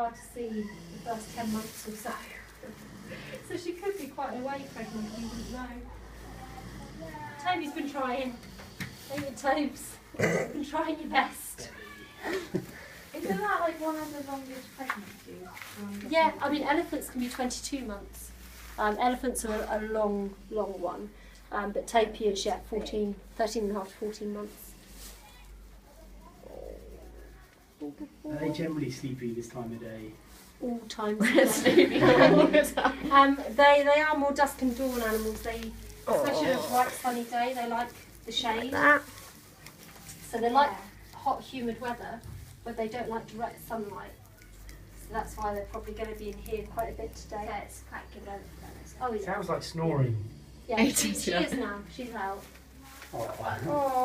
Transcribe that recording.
hard to see the first 10 months or so. So she could be quite away pregnant, you wouldn't know. Toby's been trying. David Tobes, been trying your best. Isn't that like one of the longest pregnancies? Yeah, I mean elephants can be 22 months. Elephants are a long one. But tapirs, yeah, 13 and a half to 14 months. Are they generally sleepy this time of day? All times sleepy all the time. They are more dusk and dawn animals. They, especially on a bright sunny day, they like the shade. So they like hot, humid weather, but they don't like direct sunlight. So that's why they're probably going to be in here quite a bit today. Yeah, it's quite good over there. Oh yeah. Sounds like snoring. Yeah, she is now. She's out. Oh. Oh.